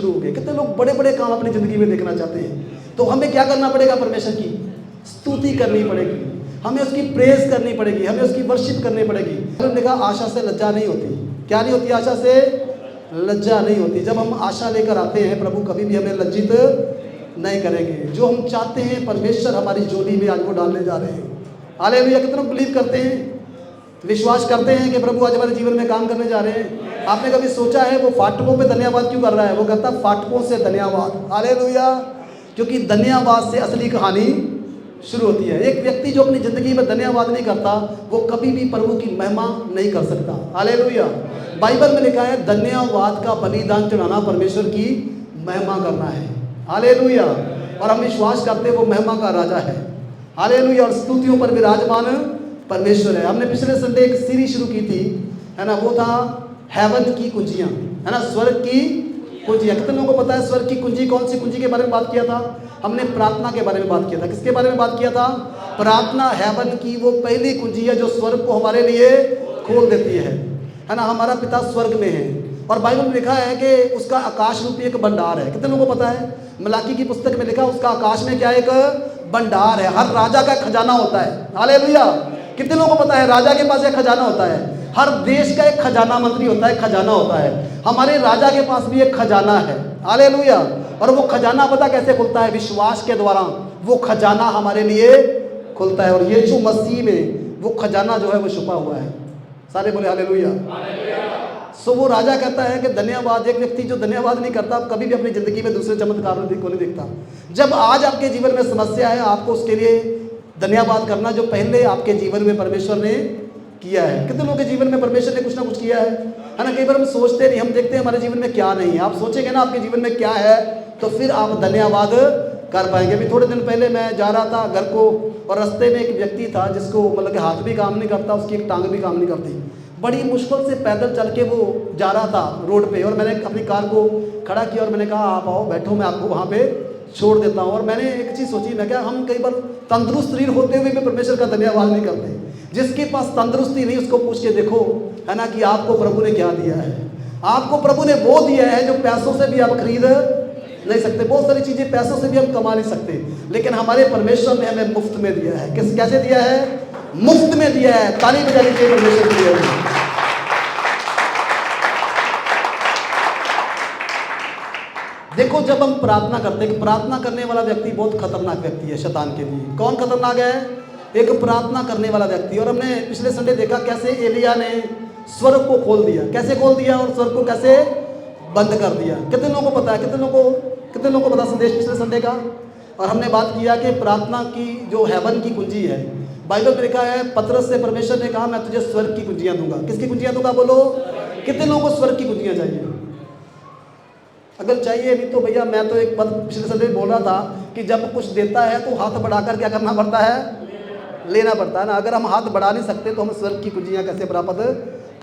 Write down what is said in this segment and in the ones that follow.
शुरू हो गए। कितने लोग बड़े बड़े काम अपनी ज़िंदगी में देखना चाहते हैं, तो हमें क्या करना पड़ेगा? परमेश्वर की स्तुति करनी पड़ेगी, हमें उसकी प्रेज करनी पड़ेगी, हमें उसकी वर्शिप करनी पड़ेगी। हमने कहा आशा से लज्जा नहीं होती। क्या नहीं होती? आशा से लज्जा नहीं होती। जब हम आशा लेकर आते हैं, प्रभु कभी भी हमें लज्जित नहीं करेंगे। जो हम चाहते हैं परमेश्वर हमारी झोली में आज वो डालने जा रहे हैं। हालेलुया। कितने लोग बिलीव करते हैं, विश्वास करते हैं कि प्रभु आज हमारे जीवन में काम करने जा रहे हैं? आपने कभी सोचा है वो फाटकों पे धन्यवाद क्यों कर रहा है? वो कहता है फाटकों से धन्यवाद। हालेलुया। क्योंकि धन्यवाद से असली कहानी शुरू होती है। एक व्यक्ति जो अपनी ज़िंदगी में धन्यवाद नहीं करता, वो कभी भी प्रभु की महिमा नहीं कर सकता। हालेलुया। बाइबल में लिखा है धन्यवाद का बलिदान चढ़ाना परमेश्वर की महिमा करना है। हालेलुया। और हम विश्वास करते हैं वो महिमा का राजा है। हालेलुया। और स्तुतियों पर विराजमान परमेश्वर है। हमने पिछले संडे एक सीरीज शुरू की थी, है ना, वो था हेवन की कुंजियाँ, है ना, स्वर्ग की कुंजियाँ। कितने लोगों को पता है स्वर्ग की कुंजी कौन सी कुंजी के बारे में बात किया था? हमने प्रार्थना के बारे में बात किया था। किसके बारे में बात किया था? प्रार्थना हेवन की वो पहली कुंजी है जो स्वर्ग को हमारे लिए खोल देती है ना। हमारा पिता स्वर्ग में है और बाइबल में लिखा है कि उसका आकाश रूपी एक भंडार है। कितने लोगों को पता है? मलाकी की पुस्तक में लिखा उसका आकाश में क्या एक भंडार है। हर राजा का खजाना होता है। हालेलुया। कितने लोगों को पता है राजा के पास एक खजाना होता है? हर देश का एक खजाना मंत्री होता है, खजाना होता है। हमारे राजा के पास भी एक खजाना है। हालेलुया। और वो खजाना पता कैसे खुलता है? विश्वास के द्वारा वो खजाना हमारे लिए खुलता है। और यीशु मसीह में वो खजाना जो है वो छुपा हुआ है। सारे बोले हालेलुया। सो वो राजा कहता है कि धन्यवाद। एक व्यक्ति जो धन्यवाद नहीं करता कभी भी अपनी ज़िंदगी में दूसरे चमत्कार को नहीं देखता। जब आज आपके जीवन में समस्या है, आपको उसके लिए धन्यवाद करना जो पहले आपके जीवन में परमेश्वर ने किया है। कितने लोगों के जीवन में परमेश्वर ने कुछ ना कुछ किया है ना। कई बार हम सोचते नहीं, हम देखते हैं हमारे जीवन में क्या नहीं है। आप सोचेंगे ना आपके जीवन में क्या है तो फिर आप धन्यवाद कर पाएंगे। अभी थोड़े दिन पहले मैं जा रहा था घर को और रास्ते में एक व्यक्ति था जिसको मतलब कि हाथ भी काम नहीं करता, उसकी एक टांग भी काम नहीं करती। बड़ी मुश्किल से पैदल चल के वो जा रहा था रोड पे और मैंने अपनी कार को खड़ा किया और मैंने कहा आप आओ बैठो, मैं आपको वहाँ पे छोड़ देता हूँ। और मैंने एक चीज़ सोची, मैं क्या हम कई बार तंदुरुस्त शरीर होते हुए भी परमेश्वर का धन्यवाद नहीं करते। जिसके पास तंदुरुस्ती नहीं उसको पूछ के देखो, है ना, कि आपको प्रभु ने क्या दिया है। आपको प्रभु ने वो दिया है जो पैसों से भी आप खरीद नहीं सकते। बहुत सारी चीज़ें पैसों से भी हम कमा नहीं सकते, लेकिन हमारे परमेश्वर ने हमें मुफ्त में दिया है। कैसे दिया है? मुफ्त में दिया है। ताली बजा लीजिए परमेश्वर के लिए। देखो जब हम प्रार्थना करते हैं, प्रार्थना करने वाला व्यक्ति बहुत खतरनाक व्यक्ति है शैतान के लिए। कौन खतरनाक है? एक प्रार्थना करने वाला व्यक्ति। और हमने पिछले संडे देखा कैसे एलिया ने स्वर्ग को खोल दिया। कैसे खोल दिया और स्वर्ग को कैसे बंद कर दिया। कितने लोगों को पता है? कितने लोगों को पता संदेश पिछले संडे का? और हमने बात किया कि प्रार्थना की जो हेवन की कुंजी है, बाइबल में लिखा है पतरस से परमेश्वर ने कहा मैं तुझे स्वर्ग की कुंजियां दूंगा। किसकी कुंजियां दूंगा? बोलो। कितने लोगों को स्वर्ग की कुंजियां चाहिए? अगर चाहिए नहीं तो भैया मैं तो एक पद पिछले संडे बोल रहा था कि जब कुछ देता है तो हाथ बढ़ाकर क्या करना पड़ता है? लेना पड़ता है ना। अगर हम हाथ बढ़ा नहीं सकते तो हम स्वर्ग की कुंजियां कैसे प्राप्त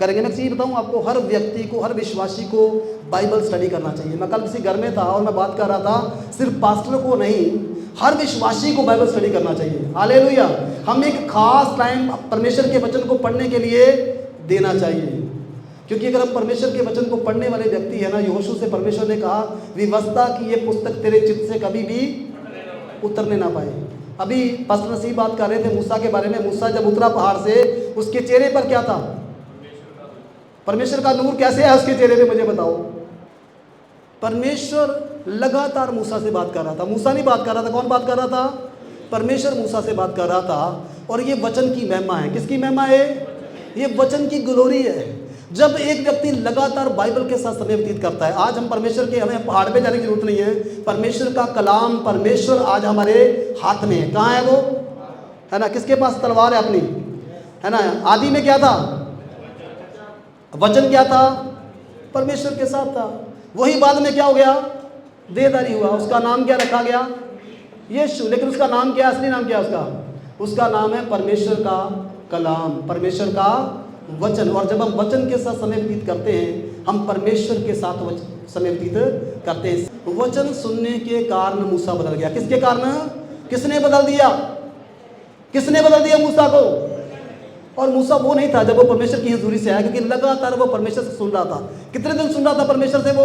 करेंगे? मैं चीज़ बताऊं आपको, हर व्यक्ति को, हर विश्वासी को बाइबल स्टडी करना चाहिए। मैं कल किसी घर में था और मैं बात कर रहा था, सिर्फ पास्टर को नहीं, हर विश्वासी को बाइबल स्टडी करना चाहिए। हालेलुया। हम एक खास टाइम परमेश्वर के वचन को पढ़ने के लिए देना चाहिए, क्योंकि अगर हम परमेश्वर के वचन को पढ़ने वाले व्यक्ति है ना, यहोशू से परमेश्वर ने कहा विवस्था की ये पुस्तक तेरे चित्त से कभी भी उतरने ना पाए। अभी पास्टर नसीब बात कर रहे थे मूसा के बारे में। मूसा जब उतरा पहाड़ से, उसके चेहरे पर क्या था? परमेश्वर का नूर कैसे है उसके चेहरे पे? मुझे बताओ। परमेश्वर लगातार मूसा से बात कर रहा था। मूसा नहीं बात कर रहा था, कौन बात कर रहा था? परमेश्वर मूसा से बात कर रहा था। और ये वचन की महिमा है। किसकी महिमा है? ये वचन की ग्लोरी है। जब एक व्यक्ति लगातार बाइबल के साथ समय व्यतीत करता है, आज हम परमेश्वर के, हमें पहाड़ पे जाने की जरूरत नहीं है। परमेश्वर का कलाम, परमेश्वर आज हमारे हाथ में है। कहाँ है वो? है ना, किसके पास तलवार है अपनी? है ना। आदि में क्या था? वचन क्या था? परमेश्वर के साथ था। वही बाद में क्या हो गया? देहधारी हुआ। उसका नाम क्या रखा गया? यीशु। लेकिन उसका नाम क्या, असली नाम क्या उसका? उसका नाम है परमेश्वर का कलाम, परमेश्वर का वचन। और जब हम वचन के साथ समय व्यतीत करते हैं, हम परमेश्वर के साथ समय व्यतीत करते हैं। वचन सुनने के कारण मूसा बदल गया। किसके कारण? किसने बदल दिया? किसने बदल दिया मूसा को? और मूसा वो नहीं था जब वो परमेश्वर की हजूरी से आया, क्योंकि लगातार वो परमेश्वर से सुन रहा था। कितने दिन सुन रहा था परमेश्वर से वो?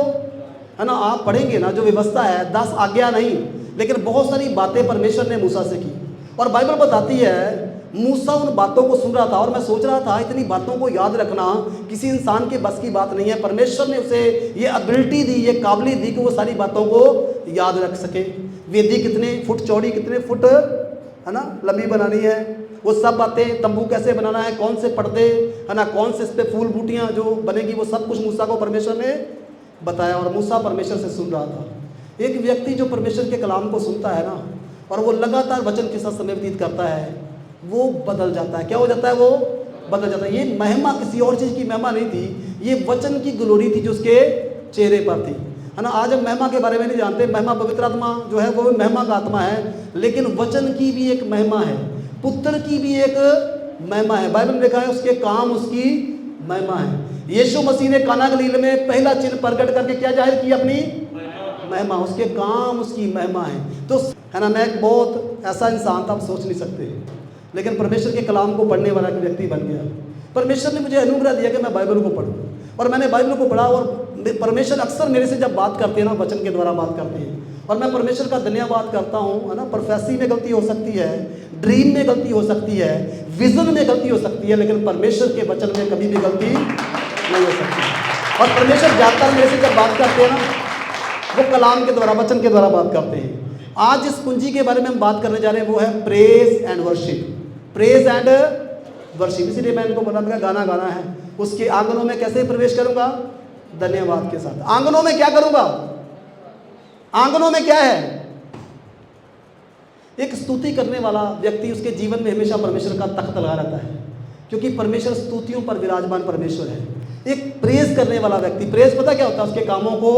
है ना, आप पढ़ेंगे ना जो व्यवस्था है 10 आज्ञा नहीं, लेकिन बहुत सारी बातें परमेश्वर ने मूसा से की। और बाइबल बताती है मूसा उन बातों को सुन रहा था और मैं सोच रहा था इतनी बातों को याद रखना किसी इंसान के बस की बात नहीं है। परमेश्वर ने उसे ये एबिलिटी दी, ये काबिलियत दी कि वो सारी बातों को याद रख सके। वेदी कितने फुट चौड़ी, कितने फुट है ना लंबी बनानी है, वो सब बातें, तंबू कैसे बनाना है, कौन से पर्दे है ना, कौन से इस पे फूल बूटियाँ जो बनेगी, वो सब कुछ मूसा को परमेश्वर ने बताया। और मूसा परमेश्वर से सुन रहा था। एक व्यक्ति जो परमेश्वर के कलाम को सुनता है ना और वो लगातार वचन के साथ समय व्यतीत करता है, वो बदल जाता है। क्या हो जाता है? वो बदल जाता है। ये महिमा किसी और चीज़ की महिमा नहीं थी, ये वचन की ग्लोरी थी जो उसके चेहरे पर थी, है ना। आज हम महिमा के बारे में नहीं जानते, महिमा पवित्र आत्मा जो है वो महिमा का आत्मा है, लेकिन वचन की भी एक महिमा है, पुत्र की भी एक महिमा है। बाइबल में लिखा है उसके काम उसकी महिमा है। यीशु मसीह ने काना गलील में पहला चिन्ह प्रकट करके क्या जाहिर किया? अपनी महिमा। उसके काम उसकी महिमा है। तो है ना, मैं एक बहुत ऐसा इंसान था, आप सोच नहीं सकते, लेकिन परमेश्वर के कलाम को पढ़ने वाला एक व्यक्ति बन गया। परमेश्वर ने मुझे अनुग्रह दिया कि मैं बाइबल को पढूं, और मैंने बाइबल को पढ़ा। और परमेश्वर अक्सर मेरे से जब बात करते हैं ना, वचन के द्वारा बात करते हैं, और मैं परमेश्वर का धन्यवाद करता हूँ, है ना। प्रोफेसी में गलती हो सकती है, ड्रीम में गलती हो सकती है, विजन में गलती हो सकती है, लेकिन परमेश्वर के वचन में कभी भी गलती नहीं हो सकती। और परमेश्वर ज़्यादातर मेरे से जब बात करते हैं ना, वो कलाम के द्वारा, वचन के द्वारा बात करते हैं। आज जिस कुंजी के बारे में हम बात करने जा रहे हैं वो है praise and worship. Praise and worship, इसीलिए मैं इनको बोला था गाना गाना है। उसके आंगनों में कैसे प्रवेश करूंगा? धन्यवाद के साथ। आंगनों में क्या करूंगा? आंगनों में क्या है? एक स्तुति करने वाला व्यक्ति, उसके जीवन में हमेशा परमेश्वर का तख्त लगा रहता है, क्योंकि परमेश्वर स्तुतियों पर विराजमान परमेश्वर है। एक प्रेज करने वाला व्यक्ति, प्रेज पता क्या होता है? उसके कामों को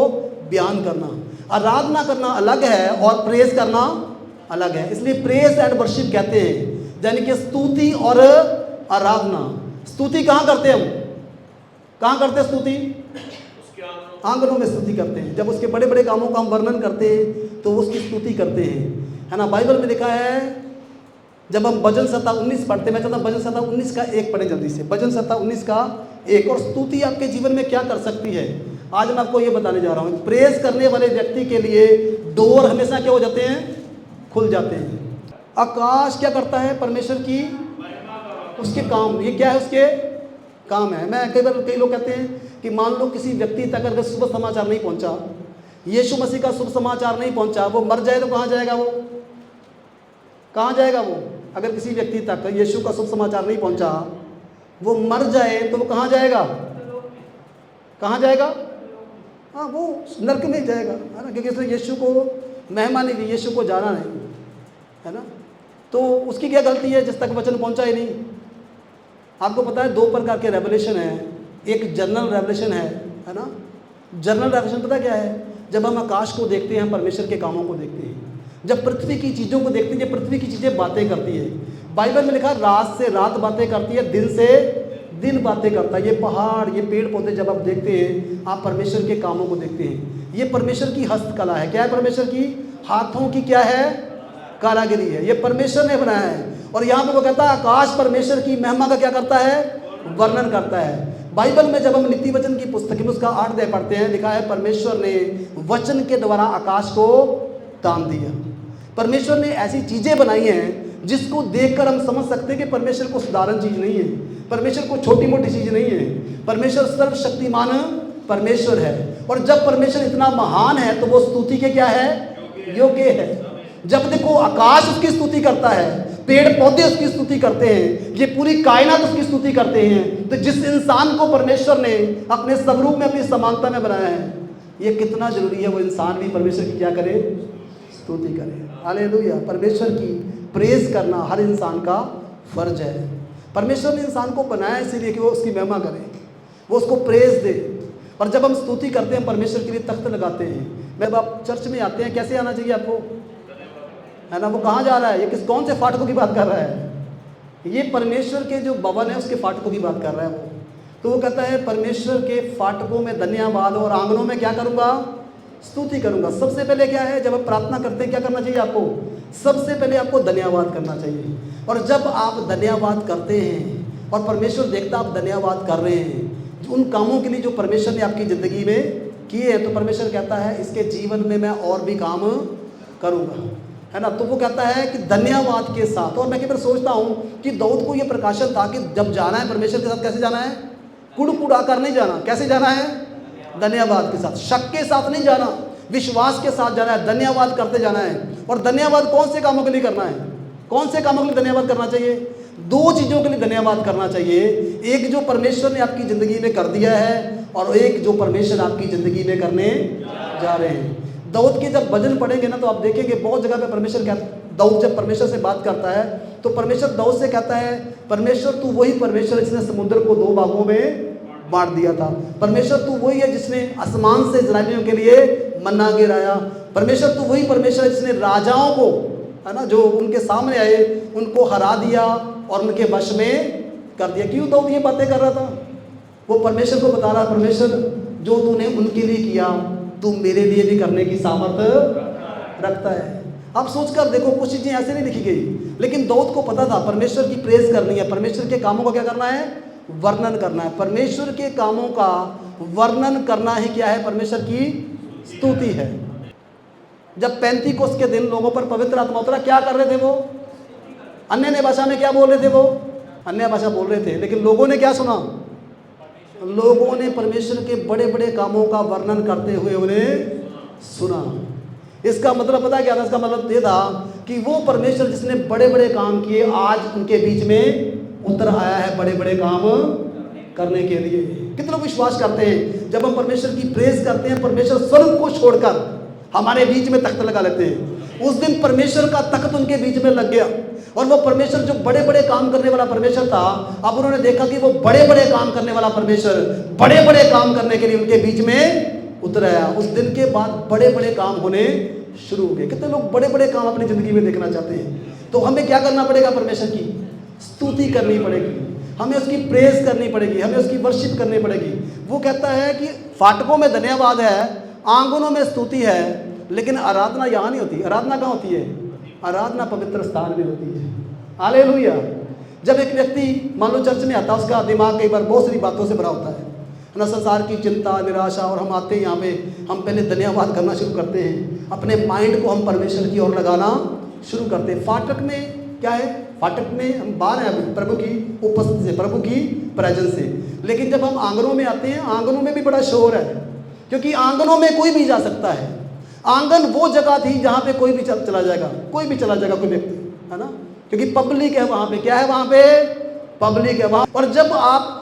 बयान करना। आराधना करना अलग है और प्रेज करना अलग है, इसलिए प्रेज एंड वर्शिप कहते हैं, यानी कि स्तुति और आराधना। स्तुति कहाँ करते हैं हम? कहाँ करते हैं स्तुति? आंगनों में स्तुति करते हैं। जब उसके बड़े बड़े कामों का हम वर्णन करते हैं तो उसकी स्तुति करते हैं, है ना। बाइबल में लिखा है, जब हम भजन संहिता 19 पढ़ते हैं, मैं चाहता हूँ भजन संहिता 19 का 1 पढ़ें जल्दी से। भजन संहिता 19 का 1। और स्तुति आपके जीवन में क्या कर सकती है, आज मैं आपको ये बताने जा रहा हूँ। प्रेज करने वाले व्यक्ति के लिए डोर हमेशा क्या हो जाते हैं? खुल जाते हैं। आकाश क्या करता है? परमेश्वर की उसके काम, ये क्या है? उसके काम है। मैं कई लोग कहते हैं कि मान लो किसी व्यक्ति तक अगर शुभ समाचार नहीं पहुंचा, यीशु मसीह का शुभ समाचार नहीं पहुंचा, वो मर जाए तो कहाँ जाएगा? वो कहाँ जाएगा? वो अगर किसी व्यक्ति तक यीशु का शुभ समाचार नहीं पहुंचा, वो मर जाए तो वो कहाँ जाएगा? कहाँ जाएगा? हाँ, वो नरक में जाएगा, है ना, क्योंकि इसने यीशु को महिमा नहीं दी, यीशु को जाना नहीं, है ना। तो उसकी क्या गलती है जिस तक वचन पहुंचा ही नहीं? आपको पता है 2 प्रकार के रेवलेशन है। एक जनरल रेवलेशन है ना। जनरल रेवलेशन पता क्या है? जब हम आकाश को देखते हैं, परमेश्वर के कामों को देखते हैं, जब पृथ्वी की चीज़ों को देखते हैं, जब पृथ्वी की चीज़ें बातें करती है। बाइबल में लिखा रात से रात बातें करती है, दिन से दिन बातें करता है। ये पहाड़, ये पेड़ पौधे जब आप देखते हैं, आप परमेश्वर के कामों को देखते हैं। ये परमेश्वर की हस्तकला है। क्या है? परमेश्वर की हाथों की क्या है? कारागिरी है। ये परमेश्वर ने बनाया है। और यहाँ पे वो कहता है आकाश परमेश्वर की महिमा का क्या करता है? वर्णन करता है। बाइबल में जब हम नीति वचन की पुस्तक में उसका 8 अध्याय पढ़ते हैं, लिखा है परमेश्वर ने वचन के द्वारा आकाश को तान दिया। परमेश्वर ने ऐसी चीज़ें बनाई हैं जिसको देखकर हम समझ सकते हैं कि परमेश्वर को साधारण चीज़ नहीं है, परमेश्वर को छोटी मोटी चीज़ नहीं है। परमेश्वर सर्वशक्तिमान परमेश्वर है। और जब परमेश्वर इतना महान है तो वो स्तुति के क्या है? योग्य है। जब देखो आकाश उसकी स्तुति करता है, पेड़ पौधे उसकी स्तुति करते हैं, ये पूरी कायनात उसकी स्तुति करते हैं, तो जिस इंसान को परमेश्वर ने अपने स्वरूप में, अपनी समानता में बनाया है, ये कितना जरूरी है वो इंसान भी परमेश्वर की क्या करे? स्तुति करे। हालेलुया। परमेश्वर की प्रेज करना हर इंसान का फर्ज है। परमेश्वर ने इंसान को बनाया इसलिए कि वो उसकी महिमा करे, वो उसको प्रेज दे। और जब हम स्तुति करते हैं, परमेश्वर के लिए तख्त लगाते हैं। जब आप चर्च में आते हैं, कैसे आना चाहिए आपको? है ना। वो कहाँ जा रहा है? ये कौन से फाटकों की बात कर रहा है? ये परमेश्वर के जो भवन है उसके फाटकों की बात कर रहा है वो। तो वो कहता है परमेश्वर के फाटकों में धन्यवाद और आंगनों में क्या करूँगा? स्तुति करूँगा। सबसे पहले क्या है? जब आप प्रार्थना करते हैं क्या करना चाहिए आपको? सबसे पहले आपको धन्यवाद करना चाहिए। और जब आप धन्यवाद करते हैं और परमेश्वर देखता आप धन्यवाद कर रहे हैं उन कामों के लिए जो परमेश्वर ने आपकी ज़िंदगी में किए हैं तो परमेश्वर कहता है इसके जीवन में मैं और भी काम करूँगा, है ना। तो वो कहता है कि धन्यवाद के साथ। और मैं कई बार सोचता हूँ कि दाऊद को ये प्रकाशन था कि जब जाना है परमेश्वर के साथ, कैसे जाना है? कुड़कुड़ा कर नहीं जाना। कैसे जाना है? धन्यवाद के साथ। शक के साथ नहीं जाना, विश्वास के साथ जाना है, धन्यवाद करते जाना है। और धन्यवाद कौन से कामों के लिए करना है? कौन से कामों के लिए धन्यवाद करना चाहिए? दो चीज़ों के लिए धन्यवाद करना चाहिए। एक जो परमेश्वर ने आपकी ज़िंदगी में कर दिया है, और एक जो परमेश्वर आपकी ज़िंदगी में करने जा रहे हैं। दाऊद के जब भजन पढ़ेंगे ना तो आप देखेंगे बहुत जगह पे परमेश्वर कहता, दाऊद जब परमेश्वर से बात करता है तो परमेश्वर दाऊद से कहता है, परमेश्वर तू वही परमेश्वर जिसने समुद्र को दो भागों में बांट दिया था। परमेश्वर तू वही है जिसने आसमान से इस्राएलियों के लिए मन्ना गिराया। परमेश्वर तू वही परमेश्वर है जिसने राजाओं को, है ना, जो उनके सामने आए उनको हरा दिया और उनके वश में कर दिया। क्यों दाऊद ये बातें कर रहा था? वो परमेश्वर को बता रहा, परमेश्वर जो तूने उनके लिए किया तू मेरे लिए भी करने की सामर्थ रखता है। आप सोचकर देखो, कुछ चीज़ें ऐसे नहीं लिखी गई, लेकिन दाऊद को पता था परमेश्वर की प्रेज करनी है, परमेश्वर के कामों का क्या करना है? वर्णन करना है। परमेश्वर के कामों का वर्णन करना ही क्या है? परमेश्वर की स्तुति है। जब पेंतीकोस्त के दिन लोगों पर पवित्र आत्मा उतरा, क्या कर रहे थे वो? अन्य भाषा में क्या बोल रहे थे वो? अन्य भाषा बोल रहे थे, लेकिन लोगों ने क्या सुना? लोगों ने परमेश्वर के बड़े बड़े कामों का वर्णन करते हुए उन्हें सुना। इसका मतलब पता क्या था? इसका मतलब ये था कि वो परमेश्वर जिसने बड़े बड़े काम किए आज उनके बीच में उतर आया है बड़े बड़े काम करने के लिए। कितने लोग विश्वास करते हैं जब हम परमेश्वर की प्रेज करते हैं, परमेश्वर स्वर्ग को छोड़कर हमारे बीच में तख्त लगा लेते हैं। उस दिन परमेश्वर का तख्त उनके बीच में लग गया, और वो परमेश्वर जो बड़े बड़े काम करने वाला परमेश्वर था, अब उन्होंने देखा कि वो बड़े बड़े काम करने वाला परमेश्वर बड़े बड़े काम करने के लिए उनके बीच में उतर आया। उस दिन के बाद बड़े बड़े काम होने शुरू हो गए। कितने लोग बड़े बड़े काम अपनी ज़िंदगी में देखना चाहते हैं? तो हमें क्या करना पड़ेगा? परमेश्वर की स्तुति करनी पड़ेगी, हमें उसकी प्रेज करनी पड़ेगी, हमें उसकी वर्शिप करनी पड़ेगी। वो कहता है कि फाटकों में धन्यवाद है, आंगनों में स्तुति है, लेकिन आराधना यहाँ नहीं होती। आराधना कहाँ होती है? आराधना पवित्र स्थान में होती है। हालेलुया। जब एक व्यक्ति मान लो चर्च में आता है, उसका दिमाग कई बार बहुत सारी बातों से भरा होता है ना, संसार की चिंता, निराशा, और हम आते हैं यहाँ पे, हम पहले धन्यवाद करना शुरू करते हैं, अपने माइंड को हम परमेश्वर की ओर लगाना शुरू करते हैं। फाटक में क्या है? फाटक में हम बाहर हैं अभी प्रभु की उपस्थिति से, प्रभु की प्रेजेंस से, लेकिन जब हम आंगनों में आते हैं, आंगनों में भी बड़ा शोर है, क्योंकि आंगनों में कोई भी जा सकता है। आंगन वो जगह थी जहाँ पे कोई भी चला जाएगा, कोई भी चला जाएगा, कोई व्यक्ति, है ना, क्योंकि पब्लिक है वहाँ पे। क्या है वहाँ पे? पब्लिक है वहाँ। और जब आप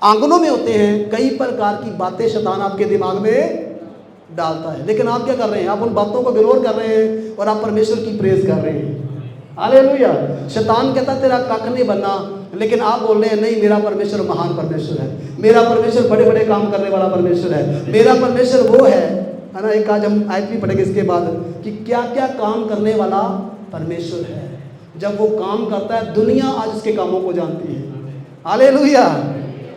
आंगनों में होते हैं, कई प्रकार की बातें शैतान आपके दिमाग में डालता है, लेकिन आप क्या कर रहे हैं? आप उन बातों को इग्नोर कर रहे हैं और आप परमेश्वर की प्रेज कर रहे हैं। हालेलुया। शैतान कहता तेरा कख नहीं बनना, लेकिन आप बोल रहे हैं नहीं, मेरा परमेश्वर महान परमेश्वर है, मेरा परमेश्वर बड़े बड़े काम करने वाला परमेश्वर है, मेरा परमेश्वर वो है ना। एक आज हम आयत भी पढ़ेंगे इसके बाद कि क्या क्या काम करने वाला परमेश्वर है। जब वो काम करता है, दुनिया आज उसके कामों को जानती है। हालेलुया।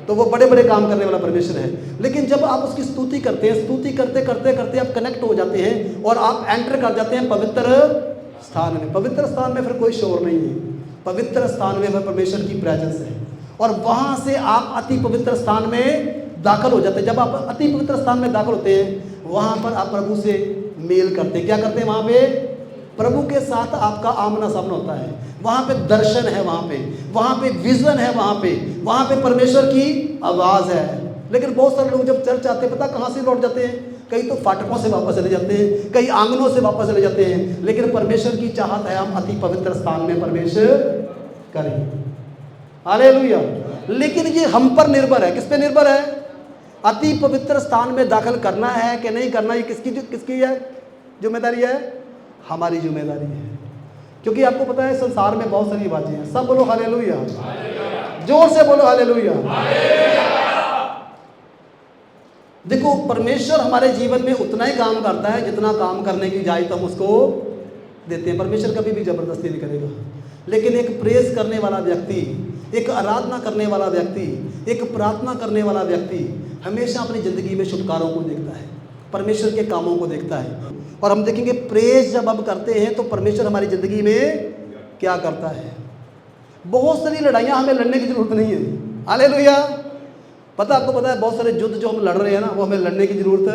तो वो बड़े बड़े काम करने वाला परमेश्वर है। लेकिन जब आप उसकी स्तुति करते हैं, स्तुति करते करते करते आप कनेक्ट हो जाते हैं और आप एंटर कर जाते हैं पवित्र स्थान में। पवित्र स्थान में फिर कोई शोर नहीं है, पवित्र स्थान में फिर परमेश्वर की प्रेजेंस है, और वहाँ से आप अति पवित्र स्थान में दाखिल हो जाते हैं। जब आप अति पवित्र स्थान में दाखिल होते हैं, वहाँ पर आप प्रभु से मेल करते हैं। क्या करते हैं? वहाँ पे प्रभु के साथ आपका आमना सामना होता है, वहाँ पे दर्शन है, वहाँ पे विजन है, वहाँ पे परमेश्वर की आवाज़ है। लेकिन बहुत सारे लोग जब चर्च आते हैं, पता कहाँ से लौट जाते हैं? कई तो फाटकों से वापस चले जाते हैं, कई आंगनों से वापस चले जाते हैं। लेकिन परमेश्वर की चाहत है हम अति पवित्र स्थान में प्रवेश करें। हालेलुया। लेकिन ये हम पर निर्भर है। किस पे निर्भर है? अति पवित्र स्थान में दाखिल करना है कि नहीं करना, ये किसकी है जिम्मेदारी है? हमारी जिम्मेदारी है। क्योंकि आपको पता है संसार में बहुत सारी बातें हैं। सब बोलो हालेलुया, जोर से बोलो हालेलुया। देखो, परमेश्वर हमारे जीवन में उतना ही काम करता है जितना काम करने की इजाजत हम उसको देते हैं। परमेश्वर कभी भी जबरदस्ती नहीं करेगा। लेकिन एक प्रेज करने वाला व्यक्ति, एक आराधना करने वाला व्यक्ति, एक प्रार्थना करने वाला व्यक्ति हमेशा अपनी ज़िंदगी में छुटकारों को देखता है, परमेश्वर के कामों को देखता है। और हम देखेंगे प्रेज जब हम करते हैं तो परमेश्वर हमारी ज़िंदगी में क्या करता है। बहुत सारी लड़ाइयाँ हमें लड़ने की ज़रूरत नहीं है। हालेलुया। आपको पता है बहुत सारे युद्ध जो हम लड़ रहे हैं ना, वो हमें लड़ने की ज़रूरत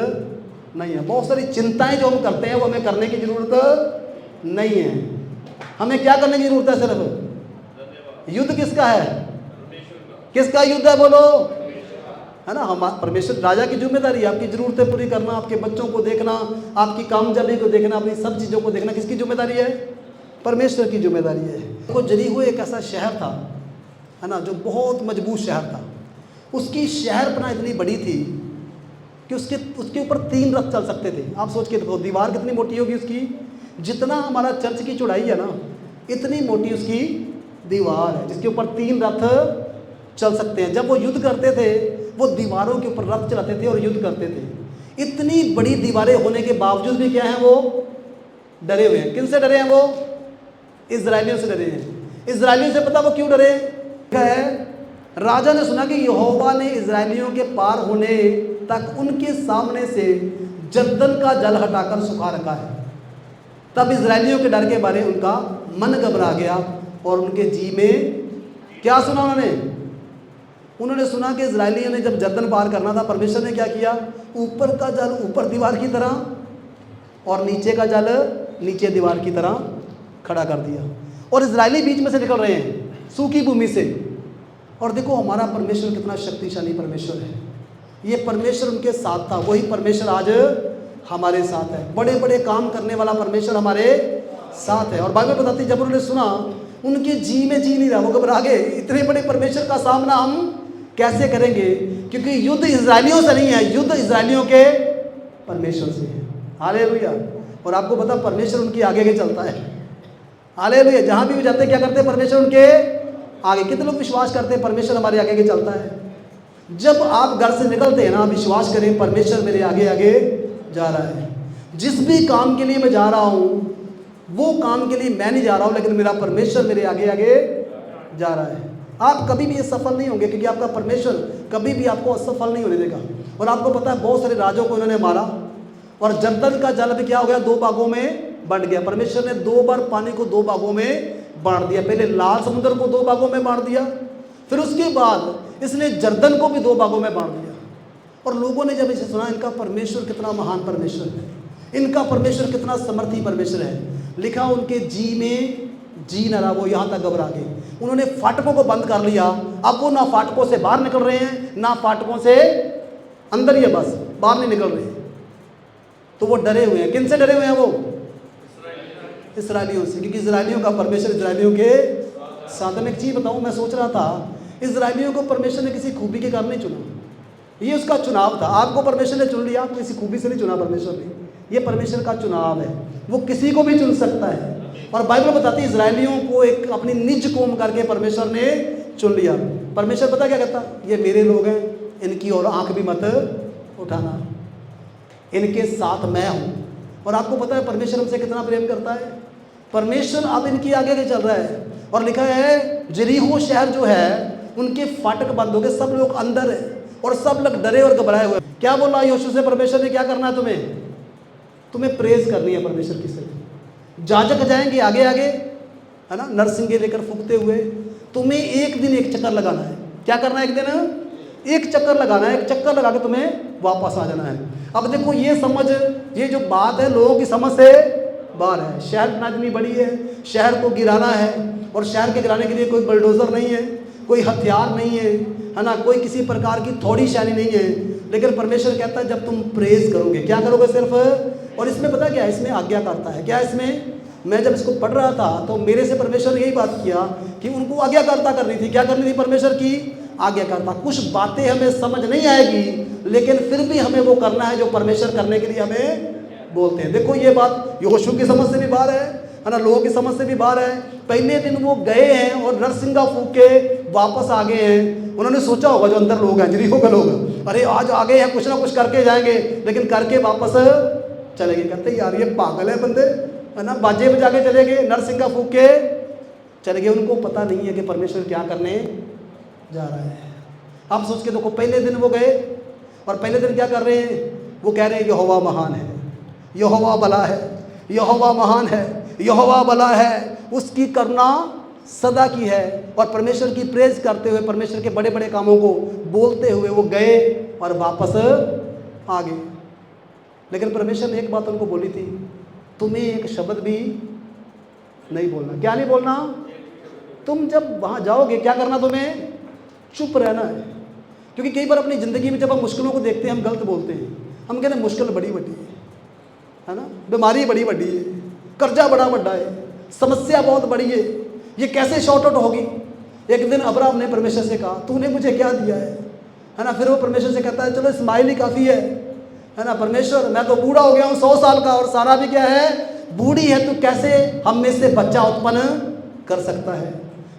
नहीं है। बहुत सारी चिंताएं जो हम करते हैं वो हमें करने की जरूरत नहीं है। हमें क्या करने की जरूरत है? सिर्फ युद्ध किसका है? किसका युद्ध है बोलो? है ना, हम परमेश्वर राजा की जिम्मेदारी है आपकी जरूरतें पूरी करना, आपके बच्चों को देखना, आपकी कामयाबी को देखना, अपनी सब चीज़ों को देखना। किसकी जिम्मेदारी है? परमेश्वर की जिम्मेदारी है। तो जरीहो एक ऐसा शहर था, है ना, जो बहुत मजबूत शहर था। उसकी शहरपना इतनी बड़ी थी कि उसके ऊपर 3 रथ चल सकते थे। आप सोच के देखो, दीवार कितनी मोटी होगी उसकी? जितना हमारा चर्च की चौड़ाई है ना, इतनी मोटी उसकी दीवार है, जिसके ऊपर 3 रथ चल सकते हैं। जब वो युद्ध करते थे, वो दीवारों के ऊपर रथ चलाते थे और युद्ध करते थे। इतनी बड़ी दीवारें होने के बावजूद भी क्या है, वो डरे हुए हैं। किन से डरे हैं वो? इजरायलियों से डरे हैं। इजरायलियों से पता वो क्यों डरे है? राजा ने सुना कि यहोवा ने इजरायलियों के पार होने तक उनके सामने से जर्दन का जल हटाकर सुखा रखा है। तब इजरायलियों के डर के बारे उनका मन घबरा गया और उनके जी में क्या सुना उन्होंने सुना कि इजरायलियों ने जब जर्दन पार करना था, परमेश्वर ने क्या किया? ऊपर का जल ऊपर दीवार की तरह और नीचे का जल नीचे दीवार की तरह खड़ा कर दिया, और इजरायली बीच में से निकल रहे हैं सूखी भूमि से। और देखो हमारा परमेश्वर कितना शक्तिशाली परमेश्वर है। ये परमेश्वर उनके साथ था, वही परमेश्वर आज हमारे साथ है। बड़े बड़े काम करने वाला परमेश्वर हमारे साथ है। और बाइबल बताती, जब उन्होंने सुना, उनके जी में जी नहीं रहा, वो घबरा गए। इतने बड़े परमेश्वर का सामना हम कैसे करेंगे? क्योंकि युद्ध इजरायलियों से नहीं है, युद्ध इजरायलियों के परमेश्वर से है। हालेलुया। और आपको पता, परमेश्वर उनकी आगे आगे चलता है। हालेलुया। जहाँ भी जाते हैं क्या करते हैं? परमेश्वर उनके आगे। कितने लोग विश्वास करते हैं परमेश्वर हमारे आगे आगे चलता है? जब आप घर से निकलते हैं ना, विश्वास करें परमेश्वर मेरे आगे आगे जा रहा है। जिस भी काम के लिए मैं जा रहा हूँ, वो काम के लिए मैं नहीं जा रहा हूँ, लेकिन मेरा परमेश्वर मेरे आगे आगे जा रहा है। आप कभी भी असफल नहीं होंगे, क्योंकि आपका परमेश्वर कभी भी आपको असफल नहीं होने देगा। और आपको पता है, बहुत सारे राजों को इन्होंने मारा, और जर्दन का जल भी क्या हो गया? 2 भागों में बंट गया। परमेश्वर ने 2 बार पानी को 2 भागों में बांट दिया। पहले लाल समुद्र को 2 भागों में बांट दिया, फिर उसके बाद इसने जर्दन को भी 2 भागों में बांट दिया। और लोगों ने जब इसे सुना, इनका परमेश्वर कितना महान परमेश्वर है, इनका परमेश्वर कितना समर्थी परमेश्वर है, लिखा उनके जी में जी न रहा, वो यहाँ तक घबरा गए। उन्होंने फाटकों को बंद कर लिया। अब वो ना फाटकों से बाहर निकल रहे हैं, ना फाटकों से अंदर ही है, बस बाहर नहीं निकल रहे। तो वो डरे हुए हैं। किन से डरे हुए हैं वो? इजरायलियों से, क्योंकि इजरायलियों का परमेश्वर इजरायलियों के साथ। में एक चीज़ बताऊँ, मैं सोच रहा था, इजरायलियों को परमेश्वर ने किसी खूबी के कारण नहीं चुना, ये उसका चुनाव था। आपको परमेश्वर ने चुन लिया, आपको किसी खूबी से नहीं चुना परमेश्वर ने, ये परमेश्वर का चुनाव है। वो किसी को भी चुन सकता है। और बाइबल बताती है, इजरायलियों को एक अपनी निज कौम करके परमेश्वर ने चुन लिया। परमेश्वर पता क्या कहता? ये मेरे लोग हैं, इनकी और आंख भी मत उठाना, इनके साथ मैं हूँ। और आपको पता है परमेश्वर हमसे कितना प्रेम करता है। परमेश्वर अब इनकी आगे आगे चल रहा है। और लिखा है, जरीहो शहर जो है, उनके फाटक बंद हो गए, सब लोग अंदर है और सब लोग डरे और घबराए हुए। क्या बोला यहोशू से परमेश्वर ने? क्या करना है तुम्हें प्रेज करनी है परमेश्वर की सिर्फ। जाजक जाएंगे आगे आगे, है ना, नरसिंगे लेकर फूकते हुए। तुम्हें एक दिन एक चक्कर लगाना है। क्या करना है? एक दिन एक चक्कर लगाना है। एक चक्कर लगा के तुम्हें वापस आ जाना है। अब देखो, ये समझ, ये जो बात है, लोगों की समझ से बाहर है। शहर इतना इतनी बड़ी है, शहर को गिराना है, और शहर के गिराने के लिए कोई बलडोजर नहीं है, कोई हथियार नहीं है ना, कोई किसी प्रकार की थोड़ी शैली नहीं है। लेकिन परमेश्वर कहता है, जब तुम प्रेज करोगे, क्या करोगे सिर्फ? और इसमें पता क्या है? इसमें आज्ञा करता है। क्या इसमें? मैं जब इसको पढ़ रहा था तो मेरे से परमेश्वर ने यही बात किया कि उनको आज्ञाकारिता करनी थी। क्या करनी थी? परमेश्वर की आज्ञाकारिता। कुछ बातें हमें समझ नहीं आएगी, लेकिन फिर भी हमें वो करना है जो परमेश्वर करने के लिए हमें बोलते हैं। देखो, ये बात यहोशू की समझ से भी बाहर है ना, लोगों की समझ से भी बाहर है। पहले दिन वो गए हैं और नरसिंगा फूक के वापस आ गए हैं। उन्होंने सोचा होगा, जो अंदर लोग हैं, जरीहो के लोग, अरे आज आ गए हैं, कुछ ना कुछ करके जाएंगे, लेकिन करके वापस चले गए। कहते यार ये पागल है बंदे, है ना, बाजे बजा के चले गए, नरसिंगा फूक के चले गए। उनको पता नहीं है कि परमेश्वर क्या करने जा रहा है। आप सोच के देखो, पहले दिन वो गए और पहले दिन क्या कर रहे हैं? वो कह रहे हैं यहोवा महान है, यहोवा भला है, यहोवा महान है, यहोवा भला है, उसकी करुणा सदा की है। और परमेश्वर की प्रेज करते हुए, परमेश्वर के बड़े बड़े कामों को बोलते हुए वो गए और वापस आ गए। लेकिन परमेश्वर ने एक बात उनको बोली थी, तुम्हें एक शब्द भी नहीं बोलना। क्या नहीं बोलना? तुम जब वहाँ जाओगे क्या करना? तुम्हें चुप रहना है। क्योंकि कई बार अपनी ज़िंदगी में जब हम मुश्किलों को देखते हैं हम गलत बोलते हैं। हम कहते हैं मुश्किल बड़ी बड़ी है ना, बीमारी बड़ी बड़ी है, कर्जा बड़ा बड़ा है, समस्या बहुत बड़ी है, ये कैसे शॉर्ट आउट होगी। एक दिन अब्राहम ने परमेश्वर से कहा, तूने मुझे क्या दिया है ना। फिर वो परमेश्वर से कहता है, चलो इस्माइल ही काफ़ी है ना। परमेश्वर मैं तो बूढ़ा हो गया हूँ 100 साल का, और सारा भी क्या है, बूढ़ी है, तो कैसे हम में से बच्चा उत्पन्न कर सकता है।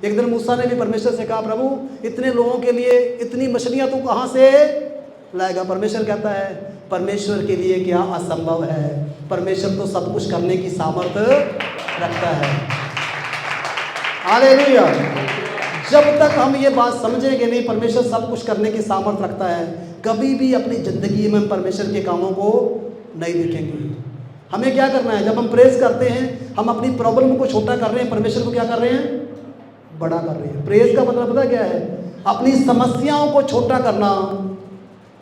एक दिन मूसा ने भी परमेश्वर से कहा, प्रभु इतने लोगों के लिए इतनी मछलियाँ तू कहाँ से लाएगा। परमेश्वर कहता है, परमेश्वर के लिए क्या असंभव है। परमेश्वर तो सब कुछ करने की सामर्थ्य रखता है। हालेलुया। जब तक हम ये बात समझेंगे नहीं परमेश्वर सब कुछ करने की सामर्थ्य रखता है, कभी भी अपनी ज़िंदगी में परमेश्वर के कामों को नहीं देखेंगे। हमें क्या करना है, जब हम प्रेज करते हैं हम अपनी प्रॉब्लम को छोटा कर रहे हैं, परमेश्वर को क्या कर रहे हैं, बड़ा कर रहे हैं। प्रेज का मतलब पता क्या है, अपनी समस्याओं को छोटा करना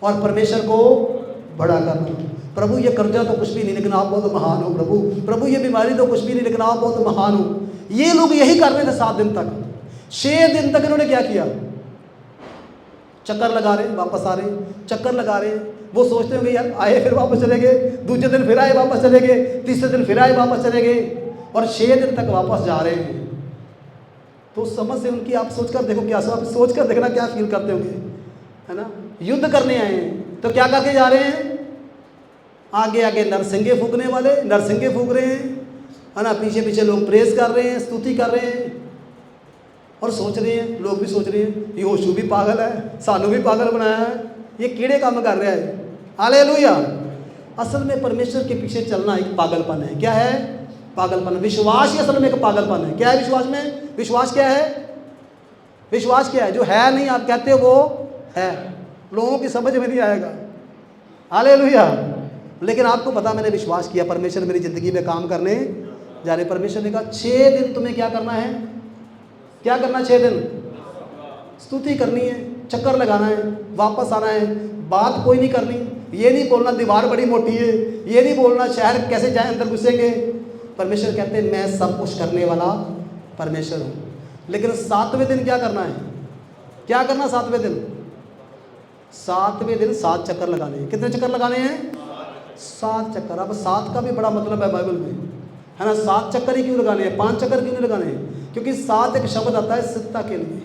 और परमेश्वर को बड़ा करना। प्रभु ये कर्जा तो कुछ भी नहीं, लेकिन आप बहुत महान हो। प्रभु ये बीमारी तो कुछ भी नहीं, लेकिन आप बहुत महान हो। ये लोग यही कर रहे थे 7 दिन तक। 6 दिन तक इन्होंने क्या किया, चक्कर लगा रहे, वापस आ रहे, चक्कर लगा रहे। वो सोचते होंगे यार आए फिर वापस चले गए, दूसरे दिन फिर आए वापस चले गए, तीसरे दिन फिर आए वापस चले गए, और 6 दिन तक वापस जा रहे हैं। तो समझ से उनकी आप सोचकर देखो, क्या आप सोचकर देखना क्या फील करते होंगे, है ना। युद्ध करने आए हैं तो क्या करके जा रहे हैं, आगे आगे नरसिंगे फूकने वाले नरसिंगे फूक रहे हैं, है ना। पीछे पीछे लोग प्रेस कर रहे हैं, स्तुति कर रहे हैं, और सोच रहे हैं, लोग भी सोच रहे हैं यहोशू भी पागल है, सानू भी पागल बनाया है, ये कीड़े काम कर रहा है। हालेलुया। असल में परमेश्वर के पीछे चलना एक पागलपन है। क्या है, पागलपन। विश्वास ही असल में एक पागलपन है। क्या है विश्वास में, विश्वास क्या है, विश्वास क्या है, जो है नहीं आप कहते हो वो है, लोगों की समझ में नहीं आएगा। हालेलुया। लेकिन आपको पता मैंने विश्वास किया, परमेश्वर मेरी ज़िंदगी में काम करने जा रहे। परमेश्वर ने कहा 6 दिन तुम्हें क्या करना है, क्या करना, 6 दिन स्तुति करनी है, चक्कर लगाना है, वापस आना है, बात कोई नहीं करनी। ये नहीं बोलना दीवार बड़ी मोटी है, ये नहीं बोलना शहर कैसे जाए अंदर घुसेंगे। परमेश्वर कहते हैं मैं सब कुछ करने वाला परमेश्वर हूँ। लेकिन 7वें दिन क्या करना है, क्या करना 7वें दिन, 7वें दिन 7 चक्कर लगाने हैं। कितने चक्कर लगाने हैं, 7 चक्कर। अब 7 का भी बड़ा मतलब है बाइबल में, है ना। 7 चक्कर ही क्यों लगाने हैं, 5 चक्कर क्यों नहीं लगाने हैं, क्योंकि 7 एक शब्द आता है सिद्धता के लिए,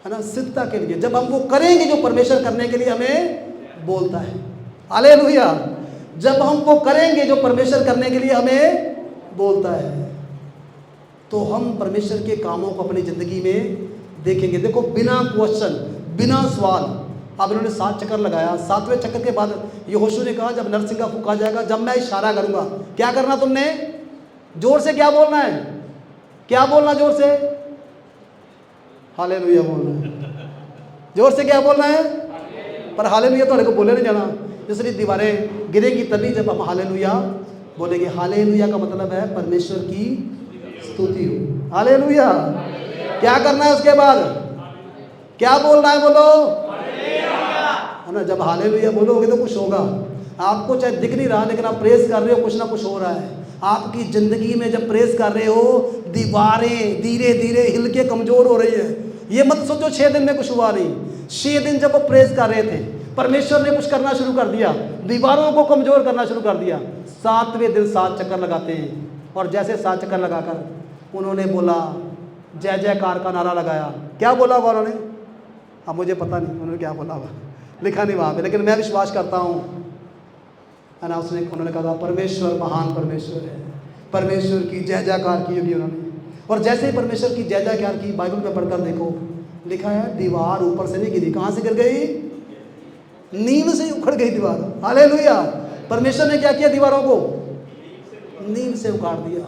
है ना, सिद्धता के लिए। जब हम वो करेंगे जो परमेश्वर करने के लिए हमें बोलता है। हालेलुया। जब हम वो करेंगे जो परमेश्वर करने के लिए हमें बोलता है, तो हम परमेश्वर के कामों को अपनी ज़िंदगी में देखेंगे। देखो बिना क्वेश्चन, बिना सवाल, अब इन्होंने 7 चक्कर लगाया। 7वें चक्कर के बाद यहोशू ने कहा जब नरसिंगा फूका जाएगा, जब मैं इशारा करूंगा, क्या करना तुमने, जोर से क्या बोलना है, क्या बोलना, जोर से हालेलुया बोलना है, जोर से क्या बोलना है। पर हालेलुया तो को बोले नहीं जाना, इसलिए दीवारें गिरेगी तभी जब हम हालेलुया बोलेंगे। हालेलुया का मतलब है परमेश्वर की स्तुति हो। हालेलुया। क्या करना है उसके बाद, क्या बोलना है, बोलो, है ना। जब हालेलुया बोलोगे तो कुछ होगा। आपको चाहे दिख नहीं रहा, लेकिन आप प्रेस कर रहे हो, कुछ ना कुछ हो रहा है आपकी ज़िंदगी में। जब प्रेस कर रहे हो दीवारें धीरे धीरे हिल के कमज़ोर हो रही है। ये मत सोचो 6 दिन में कुछ हुआ नहीं। 6 दिन जब वो प्रेस कर रहे थे, परमेश्वर ने कुछ करना शुरू कर दिया, दीवारों को कमज़ोर करना शुरू कर दिया। 7वें दिन 7 चक्कर लगाते हैं, और जैसे 7 चक्कर लगाकर उन्होंने बोला, जय जयकार का नारा लगाया। क्या बोला होगा उन्होंने, अब मुझे पता नहीं उन्होंने क्या बोला होगा, लिखा नहीं वहाँ पे, लेकिन मैं विश्वास करता हूँ, है ना। उन्होंने कहा परमेश्वर महान परमेश्वर है, परमेश्वर की जय जयकार की होगी उन्होंने। और जैसे ही परमेश्वर की जय जयकार की, बाइबल में पढ़कर देखो लिखा है दीवार ऊपर से नहीं गिरी। कहाँ से गिर गई, नींव से उखड़ गई दीवार। हालेलुया। परमेश्वर ने क्या किया, दीवारों को नींव से उखाड़ दिया।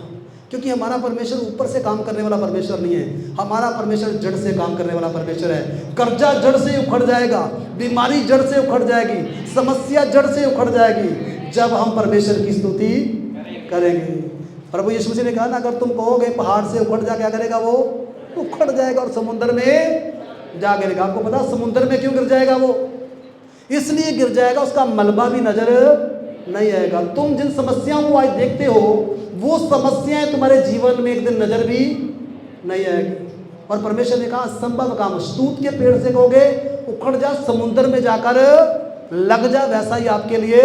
क्योंकि हमारा परमेश्वर ऊपर से काम करने वाला परमेश्वर नहीं है, हमारा परमेश्वर जड़ से काम करने वाला परमेश्वर है। कर्जा जड़ से उखड़ जाएगा, बीमारी जड़ से उखड़ जाएगी, समस्या जड़ से उखड़ जाएगी जब हम परमेश्वर की स्तुति करेंगे। प्रभु यीशु मसीह ने कहा ना, अगर तुम कहोगे पहाड़ से उखड़ जा, क्या करेगा, वो उखड़ जाएगा और समुद्र में जा गिरेगा। आपको पता समुद्र में क्यों गिर जाएगा वो, इसलिए गिर जाएगा उसका मलबा भी नजर नहीं आएगा। तुम जिन समस्याओं को आज देखते हो वो समस्याएं तुम्हारे जीवन में एक दिन नजर भी नहीं आएगी। और परमेश्वर ने कहा असंभव काम स्तूत के पेड़ से कहोगे उखड़ जा, समुद्र में जाकर लग जा, वैसा ही आपके लिए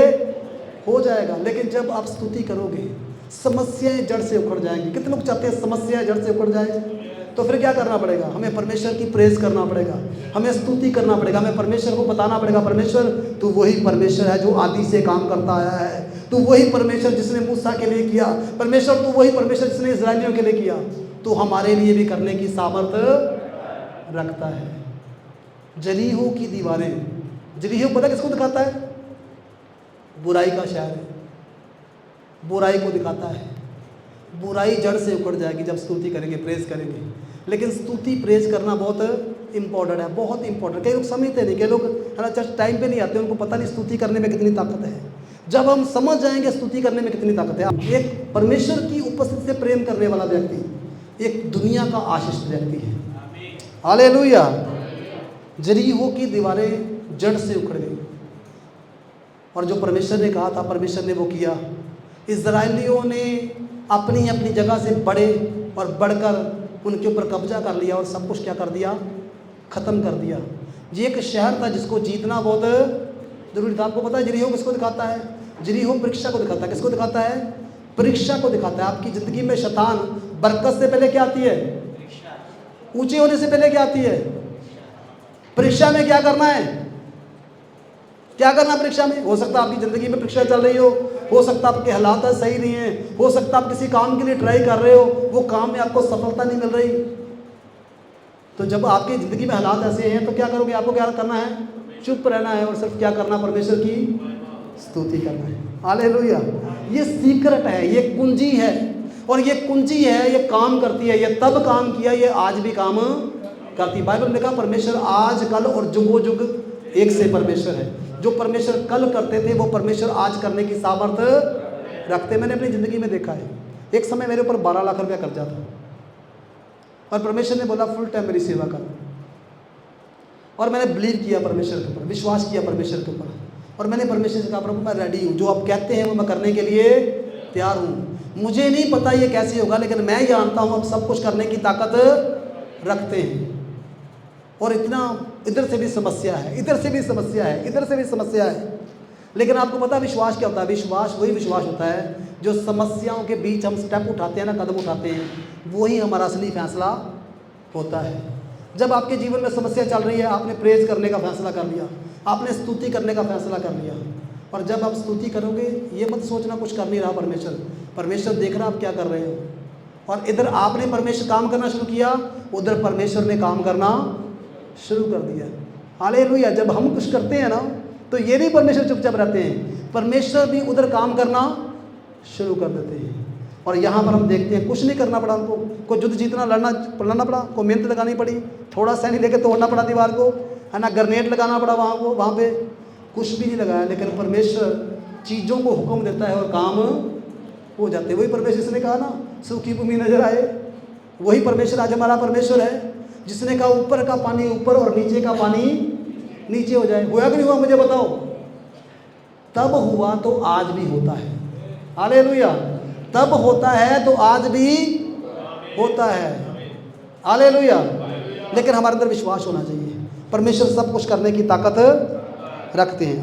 हो जाएगा। लेकिन जब आप स्तुति करोगे समस्याएं जड़ से उखड़ जाएंगी। कितने लोग चाहते हैं समस्याएं जड़ से उखड़ जाए? तो फिर क्या करना पड़ेगा? हमें परमेश्वर की प्रेज करना पड़ेगा, हमें स्तुति करना पड़ेगा, हमें परमेश्वर को बताना पड़ेगा परमेश्वर तू वही परमेश्वर है जो आदि से काम करता आया है, तू वही परमेश्वर जिसने मूसा के लिए किया, परमेश्वर तू वही परमेश्वर जिसने इस्राएलियों के लिए किया, तो हमारे लिए भी करने की सामर्थ रखता है। जरीहो की दीवारें, जरीहो पता किसको दिखाता है? बुराई का शहर है, बुराई को दिखाता है। बुराई जड़ से उखड़ जाएगी जब स्तुति करेंगे, प्रेज करेंगे। लेकिन स्तुति प्रेज करना बहुत इंपॉर्टेंट है, बहुत इंपॉर्टेंट। कई लोग समझते नहीं, कई लोग है ना चर्च टाइम पे नहीं आते, उनको पता नहीं स्तुति करने में कितनी ताकत है। जब हम समझ जाएंगे स्तुति करने में कितनी ताकत है, एक परमेश्वर की उपस्थिति से प्रेम करने वाला व्यक्ति एक दुनिया का आशीषित व्यक्ति है। हालेलुया। जरीहो की दीवारें जड़ से उखड़ गई और जो परमेश्वर ने कहा था परमेश्वर ने वो किया। इस्राएलियों ने अपनी अपनी जगह से बढ़े और बढ़कर उनके ऊपर कब्जा कर लिया और सब कुछ क्या कर दिया? ख़त्म कर दिया। ये एक शहर था जिसको जीतना बहुत जरूरी था। आपको पता है जरीहो किसको दिखाता है? जरीहो परीक्षा को दिखाता है। किसको दिखाता है? परीक्षा को दिखाता है। आपकी ज़िंदगी में शैतान बरकत से पहले क्या आती है? ऊंचे होने से पहले क्या आती है? परीक्षा में क्या करना है? क्या करना परीक्षा में? हो सकता है आपकी ज़िंदगी में परीक्षा चल रही हो सकता है आपके हालात सही नहीं है, हो सकता है आप किसी काम के लिए ट्राई कर रहे हो, वो काम में आपको सफलता नहीं मिल रही। तो जब आपकी ज़िंदगी में हालात ऐसे हैं तो क्या करोगे? आपको क्या करना है? चुप रहना है और सिर्फ क्या करना? परमेश्वर की स्तुति करना है। हालेलुया। ये सीक्रेट है, ये कुंजी है, और ये कुंजी है, ये काम करती है। ये तब काम किया, ये आज भी काम करती। बाइबल में कहा परमेश्वर आज कल और जुगो जुग एक से परमेश्वर है। जो परमेश्वर कल करते थे वो परमेश्वर आज करने की सामर्थ रखते। मैंने अपनी ज़िंदगी में देखा है, एक समय मेरे ऊपर 12 लाख रुपया कर्जा था और परमेश्वर ने बोला फुल टाइम मेरी सेवा कर, और मैंने बिलीव किया परमेश्वर के ऊपर, विश्वास किया परमेश्वर के ऊपर, और मैंने परमेश्वर से कहा प्रभु मैं रेडी हूँ, जो आप कहते हैं वो मैं करने के लिए तैयार हूँ। मुझे नहीं पता ये कैसे होगा, लेकिन मैं जानता हूँ आप सब कुछ करने की ताकत रखते हैं। और इतना इधर से भी समस्या है, इधर से भी समस्या है, इधर से भी समस्या है, लेकिन आपको पता विश्वास क्या होता है? विश्वास वही विश्वास होता है जो समस्याओं के बीच हम स्टेप उठाते हैं ना, कदम उठाते हैं, वही हमारा असली फैसला होता है। जब आपके जीवन में समस्या चल रही है, आपने प्रेज करने का फैसला कर लिया, आपने स्तुति करने का फैसला कर लिया, और जब आप स्तुति करोगे ये मत सोचना कुछ कर नहीं रहा परमेश्वर देख रहा आप क्या कर रहे हो। और इधर आपने परमेश्वर काम करना शुरू किया, उधर परमेश्वर ने काम करना शुरू कर दिया। हालेलुया। जब हम कुछ करते हैं ना तो ये नहीं परमेश्वर चुपचाप रहते हैं, परमेश्वर भी उधर काम करना शुरू कर देते हैं। और यहाँ पर हम देखते हैं कुछ नहीं करना पड़ा उनको, कोई युद्ध जीतना लड़ना पड़ा, कोई मेहनत लगानी पड़ी, थोड़ा सैनी लेके तोड़ना पड़ा दीवार को, है ना, ग्रेनेड लगाना पड़ा वहाँ पे कुछ भी नहीं लगाया, लेकिन परमेश्वर चीज़ों को हुक्म देता है और काम हो जाते हैं। वही परमेश्वर जिसने कहा ना सूखी भूमि नजर आए, वही परमेश्वर आज हमारा परमेश्वर है जिसने कहा ऊपर का पानी ऊपर और नीचे का पानी नीचे हो जाए। हुआ कि नहीं हुआ मुझे बताओ? तब हुआ तो आज भी होता है। हालेलुया। तब होता है तो आज भी होता है। हालेलुया। लेकिन हमारे अंदर विश्वास होना चाहिए, परमेश्वर सब कुछ करने की ताकत रखते हैं।